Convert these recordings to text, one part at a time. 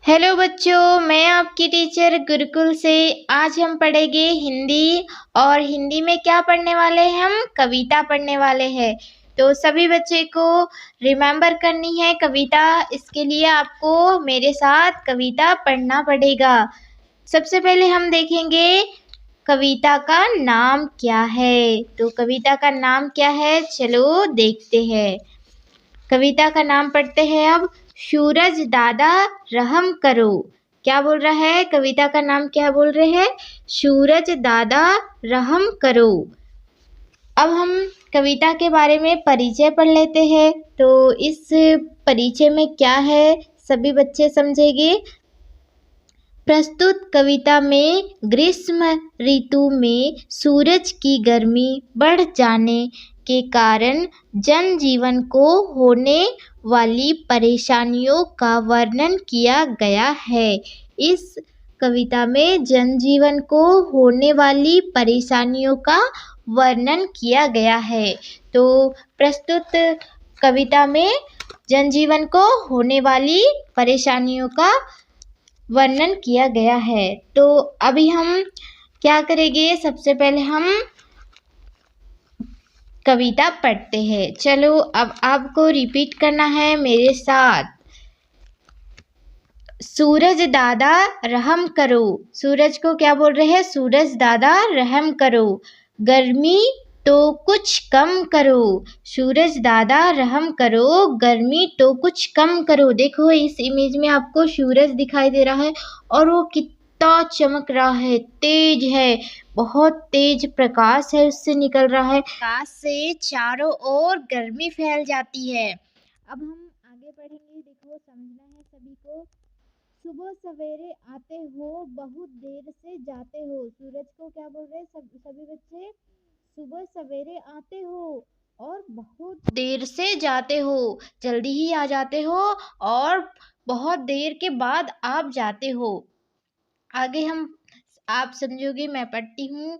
Hello बच्चों, मैं आपकी टीचर गुरुकुल से। आज हम पढ़ेंगे हिंदी। और हिंदी में क्या पढ़ने वाले हैं? हम कविता पढ़ने वाले हैं। तो सभी बच्चे को रिमेम्बर करनी है कविता। इसके लिए आपको मेरे साथ कविता पढ़ना पड़ेगा। सबसे पहले हम देखेंगे कविता का नाम क्या है। तो कविता का नाम क्या है, चलो देखते हैं। कविता का नाम पढ़ते हैं अब। सूरज दादा रहम करो। क्या बोल रहा है? कविता का नाम क्या बोल रहे हैं? सूरज दादा रहम करो। अब हम कविता के बारे में परिचय पढ़ लेते हैं। तो इस परिचय में क्या है सभी बच्चे समझेंगे। प्रस्तुत कविता में ग्रीष्म ऋतु में सूरज की गर्मी बढ़ जाने के कारण जनजीवन को होने वाली परेशानियों का वर्णन किया गया है। इस कविता में जनजीवन को होने वाली परेशानियों का वर्णन किया गया है। तो प्रस्तुत कविता में जनजीवन को होने वाली परेशानियों का वर्णन किया गया है। तो अभी हम क्या करेंगे, सबसे पहले हम कविता पढ़ते हैं। चलो अब आपको रिपीट करना है मेरे साथ। सूरज दादा रहम करो। सूरज को क्या बोल रहे हैं? सूरज दादा रहम करो। गर्मी तो कुछ कम करो। सूरज दादा रहम करो, गर्मी तो कुछ कम करो। देखो इस इमेज में आपको सूरज दिखाई दे रहा है और वो कितना चमक रहा है, तेज है, बहुत तेज प्रकाश है उससे निकल रहा है। प्रकाश से चारों ओर गर्मी फैल जाती है। अब हम आगे बढ़ेंगे। देखो समझना है सभी को। सुबह सवेरे आते हो, बहुत देर से जाते हो। सूरज को क्या बोल रहे हैं सभी बच्चे? सुबह सवेरे आते हो और बहुत देर से जाते हो। जल्दी ही आ जाते हो और बहुत देर के बाद आप जाते हो। आगे हम आप समझोगे, मैं पढ़ती हूँ।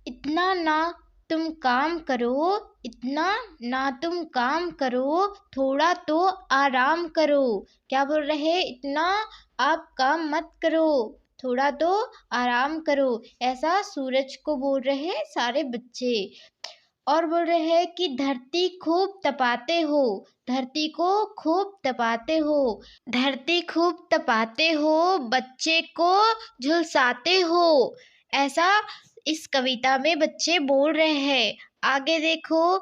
इतना ना तुम काम करो, इतना ना तुम काम करो, थोड़ा तो आराम करो। क्या बोल रहे हैं? इतना आप काम मत करो, थोड़ा तो आराम करो। ऐसा सूरज को बोल रहे हैं सारे बच्चे। और बोल रहे हैं कि धरती खूब तपाते हो, धरती को खूब तपाते हो, धरती खूब तपाते हो, बच्चे को झुलसाते हो। ऐसा इस कविता में बच्चे बोल रहे हैं। आगे देखो।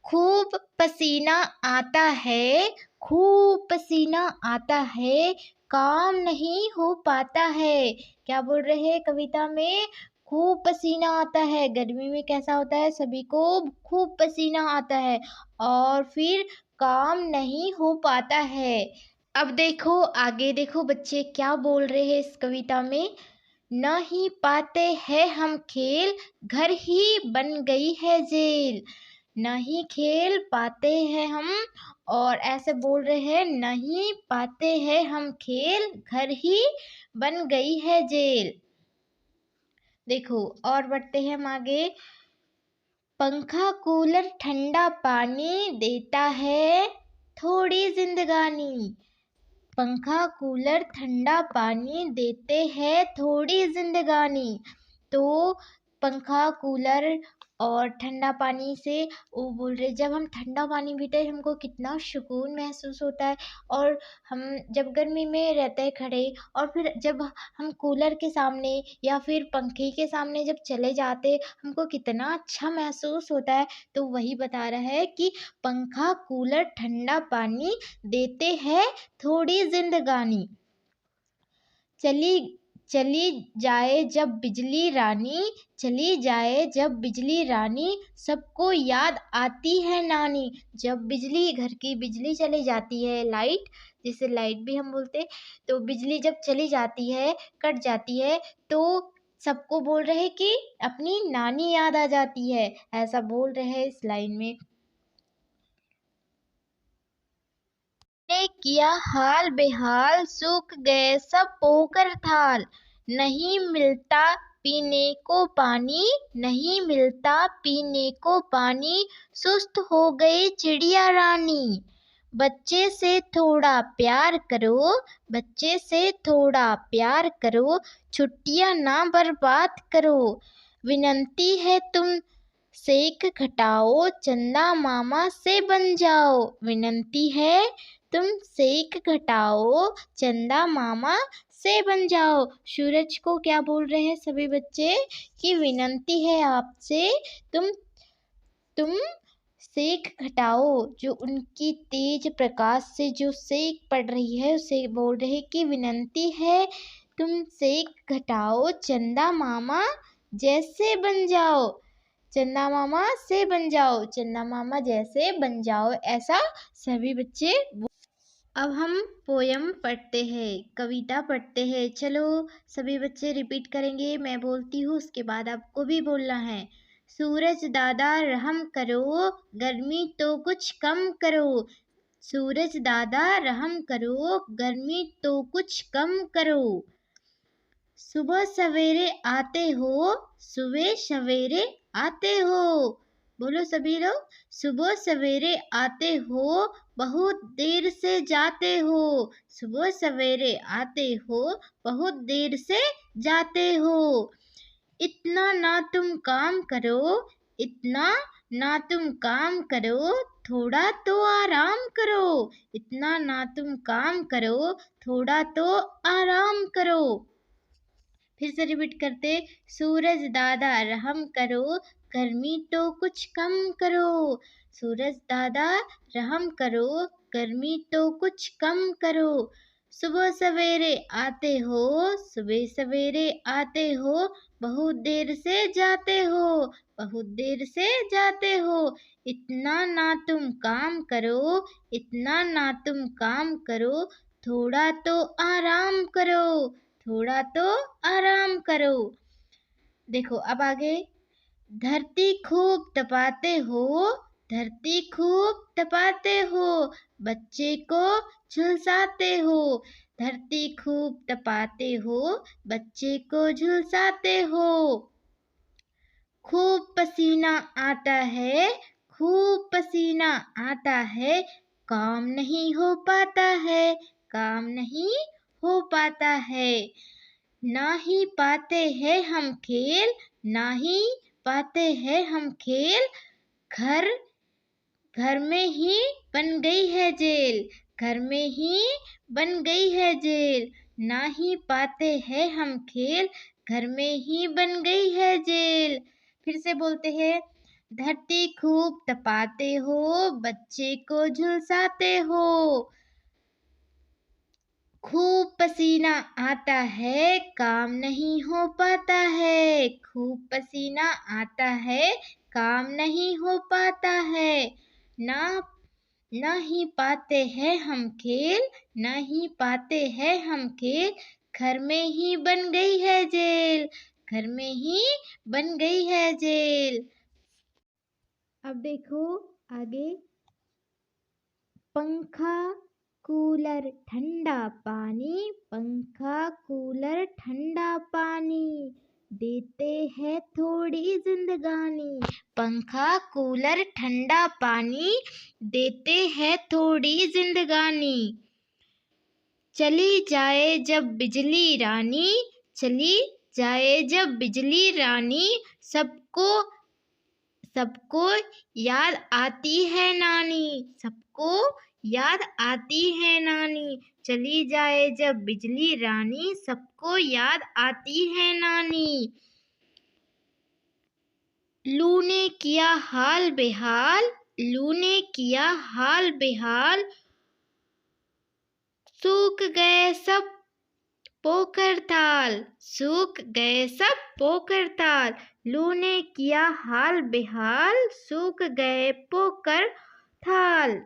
खूब पसीना आता है, खूब पसीना आता है, काम नहीं हो पाता है। क्या बोल रहे हैं कविता में? खूब पसीना आता है। गर्मी में कैसा होता है? सभी को खूब पसीना आता है और फिर काम नहीं हो पाता है। अब देखो आगे देखो बच्चे क्या बोल रहे हैं इस कविता में। न ही पाते हैं हम खेल, घर ही बन गई है जेल। नहीं खेल पाते हैं हम, और ऐसे बोल रहे हैं नहीं पाते हैं हम खेल, घर ही बन गई है जेल। देखो और बढ़ते हैं हम आगे। पंखा कूलर ठंडा पानी देता है थोड़ी जिंदगानी। पंखा कूलर ठंडा पानी देते हैं थोड़ी जिंदगानी। तो पंखा कूलर और ठंडा पानी से वो बोल रहे, जब हम ठंडा पानी पीते हैं हमको कितना सुकून महसूस होता है। और हम जब गर्मी में रहते हैं खड़े, और फिर जब हम कूलर के सामने या फिर पंखे के सामने जब चले जाते हमको कितना अच्छा महसूस होता है। तो वही बता रहा है कि पंखा कूलर ठंडा पानी देते हैं थोड़ी जिंदगानी। चली चली जाए जब बिजली रानी, चली जाए जब बिजली रानी, सबको याद आती है नानी। जब बिजली, घर की बिजली चली जाती है, लाइट, जिसे लाइट भी हम बोलते, तो बिजली जब चली जाती है, कट जाती है, तो सबको बोल रहे हैं कि अपनी नानी याद आ जाती है। ऐसा बोल रहे हैं इस लाइन में। ने किया हाल बेहाल, सूख गए सब पोकर थाल। नहीं मिलता पीने को पानी, नहीं मिलता पीने को पानी, सुस्त हो गई चिड़िया रानी। बच्चे से थोड़ा प्यार करो, बच्चे से थोड़ा प्यार करो, छुट्टियां ना बर्बाद करो। विनती है तुम सेक घटाओ, चंदा मामा से बन जाओ। विनती है तुम सेक घटाओ, चंदा मामा से बन जाओ। सूरज को क्या बोल रहे हैं सभी बच्चे कि विनती है आपसे, तुम सेक घटाओ। जो उनकी तेज प्रकाश से जो सेक पड़ रही है उसे बोल रहे कि विनती है तुम सेक घटाओ, चंदा मामा जैसे बन जाओ, चंदा मामा से बन जाओ, चंदा मामा जैसे बन जाओ। ऐसा सभी बच्चे। अब हम पोयम पढ़ते हैं, कविता पढ़ते हैं। चलो सभी बच्चे रिपीट करेंगे, मैं बोलती हूँ उसके बाद आपको भी बोलना है। सूरज दादा रहम करो, गर्मी तो कुछ कम करो। सूरज दादा रहम करो, गर्मी तो कुछ कम करो। सुबह सवेरे आते हो, सुबह सवेरे आते हो। बोलो सभी लोग, सुबह सवेरे आते हो, बहुत देर से जाते हो। सुबह सवेरे आते हो, बहुत देर से जाते हो। इतना ना तुम काम करो, इतना ना तुम काम करो, थोड़ा तो आराम करो। इतना ना तुम काम करो, थोड़ा तो आराम करो। फिर से रिपीट करते, सूरज दादा रहम करो, गर्मी तो कुछ कम करो। सूरज दादा रहम करो, गर्मी तो कुछ कम करो। सुबह सवेरे आते हो, सुबह सवेरे आते हो, बहुत देर से जाते हो, बहुत देर से जाते हो। इतना ना तुम काम करो, इतना ना तुम काम करो, थोड़ा तो आराम करो, थोड़ा तो आराम करो। देखो अब आगे, धरती खूब तपाते हो, धरती खूब तपाते हो, बच्चे को झुलसाते हो। धरती खूब तपाते हो, बच्चे को झुलसाते हो। खूब पसीना आता है, खूब पसीना आता है, काम नहीं हो पाता है, काम नहीं हो पाता है। ना ही पाते हैं हम खेल, ना ही पाते हैं हम खेल, घर घर में ही बन गई है जेल, घर में ही बन गई है जेल। ना ही पाते हैं हम खेल, घर में ही बन गई है जेल। फिर से बोलते हैं, धरती खूब तपाते हो, बच्चे को झुलसाते हो। खूब पसीना आता है, काम नहीं हो पाता है, खूब पसीना आता है, काम नहीं हो पाता है। ना ना ही पाते हैं हम खेल, ना ही पाते हैं हम खेल, घर में ही बन गई है जेल, घर में ही बन गई है जेल। अब देखो आगे, पंखा कूलर ठंडा पानी, पंखा कूलर ठंडा पानी, देते हैं थोड़ी जिंदगानी। पंखा कूलर ठंडा पानी, देते हैं थोड़ी जिंदगानी। चली जाए जब बिजली रानी, चली जाए जब बिजली रानी, सबको सबको याद आती है नानी, सबको याद आती है नानी। चली जाए जब बिजली रानी, सबको याद आती है नानी। लू ने किया हाल बेहाल, लू ने किया हाल बेहाल, सूख गए सब पोकर थाल, सूख गए सब पोकर थाल। लू ने किया हाल बेहाल, सूख गए पोकर थाल।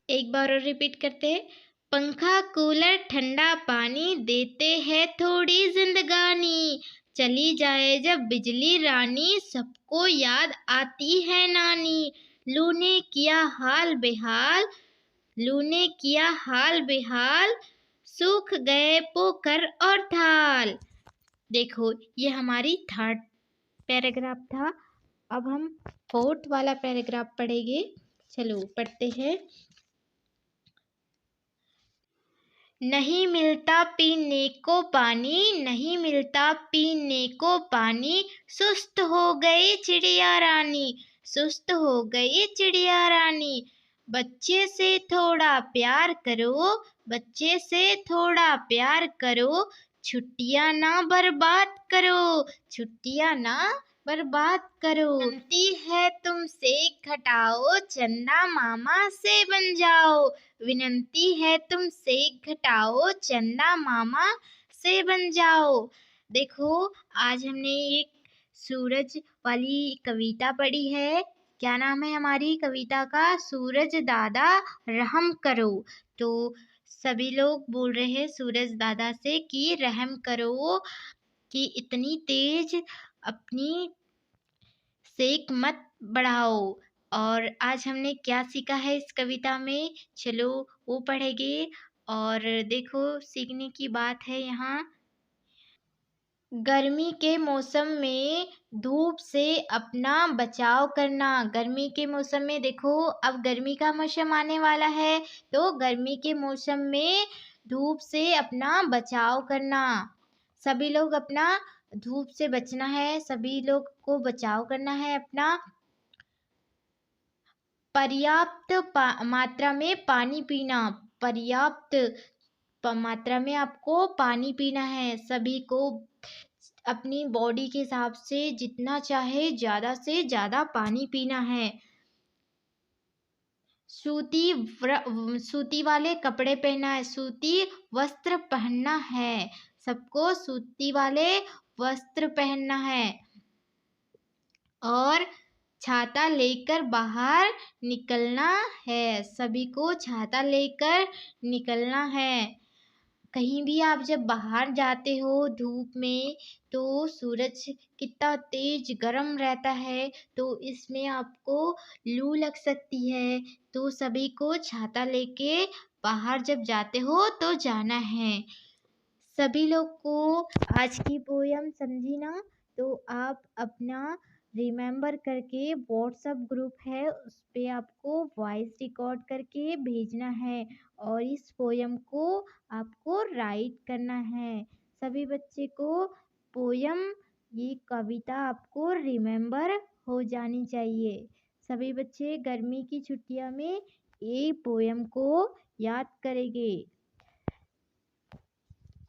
एक बार और रिपीट करते हैं, पंखा कूलर ठंडा पानी, देते हैं थोड़ी जिंदगानी। चली जाए जब बिजली रानी, सबको याद आती है नानी। लू ने किया हाल बेहाल, लू ने किया हाल बेहाल, सूख गए पोकर और थाल। देखो ये हमारी थर्ड पैराग्राफ था। अब हम फोर्थ वाला पैराग्राफ पढ़ेंगे। चलो पढ़ते हैं। नहीं मिलता पीने को पानी, नहीं मिलता पीने को पानी, सुस्त हो गई चिड़िया रानी, सुस्त हो गई चिड़िया रानी। बच्चे से थोड़ा प्यार करो, बच्चे से थोड़ा प्यार करो, छुट्टियां ना बर्बाद करो, छुट्टियां ना बर्बाद करो। विनती है तुमसे घटाओ, चंदा मामा से बन जाओ, विनती है तुमसे घटाओ, चंदा मामा से बन जाओ। देखो, आज हमने एक सूरज वाली कविता पढ़ी है। क्या नाम है हमारी कविता का? सूरज दादा रहम करो। तो सभी लोग बोल रहे हैं सूरज दादा से कि रहम करो, कि इतनी तेज अपनी सेक मत बढ़ाओ। और आज हमने क्या सीखा है इस कविता में, चलो वो पढ़ेंगे। और देखो, सीखने की बात है यहाँ। गर्मी के मौसम में धूप से अपना बचाव करना। गर्मी के मौसम में देखो, अब गर्मी का मौसम आने वाला है, तो गर्मी के मौसम में धूप से अपना बचाव करना। सभी लोग अपना धूप से बचना है, सभी लोग को बचाव करना है अपना। पर्याप्त मात्रा में पानी पीना, पर्याप्त मात्रा में आपको पानी पीना है। सभी को अपनी बॉडी के हिसाब से जितना चाहे ज़्यादा से ज़्यादा पानी पीना है। सूती वाले कपड़े पहनना है, सूती वस्त्र पहनना है। सबको सूती वाले वस्त्र पहनना है। और छाता लेकर बाहर निकलना है, सभी को छाता लेकर निकलना है। कहीं भी आप जब बाहर जाते हो धूप में, तो सूरज कितना तेज गरम रहता है, तो इसमें आपको लू लग सकती है। तो सभी को छाता लेके बाहर जब जाते हो तो जाना है। सभी लोग को आज की पोयम समझी ना? तो आप अपना रिमेम्बर करके, व्हाट्सएप ग्रुप है उस पे आपको वॉइस रिकॉर्ड करके भेजना है, और इस पोयम को आपको राइट करना है। सभी बच्चे को पोयम, ये कविता आपको रिमेम्बर हो जानी चाहिए। सभी बच्चे गर्मी की छुट्टियों में ये पोयम को याद करेंगे।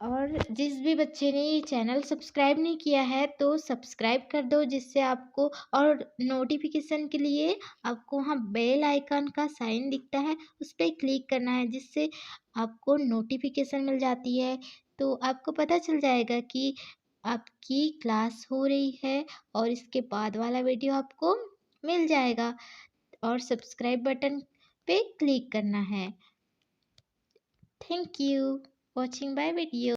और जिस भी बच्चे ने ये चैनल सब्सक्राइब नहीं किया है तो सब्सक्राइब कर दो, जिससे आपको, और नोटिफिकेशन के लिए आपको वहाँ बेल आइकन का साइन दिखता है, उस पर क्लिक करना है, जिससे आपको नोटिफिकेशन मिल जाती है। तो आपको पता चल जाएगा कि आपकी क्लास हो रही है, और इसके बाद वाला वीडियो आपको मिल जाएगा। और सब्सक्राइब बटन पे क्लिक करना है। Thank you watching my video.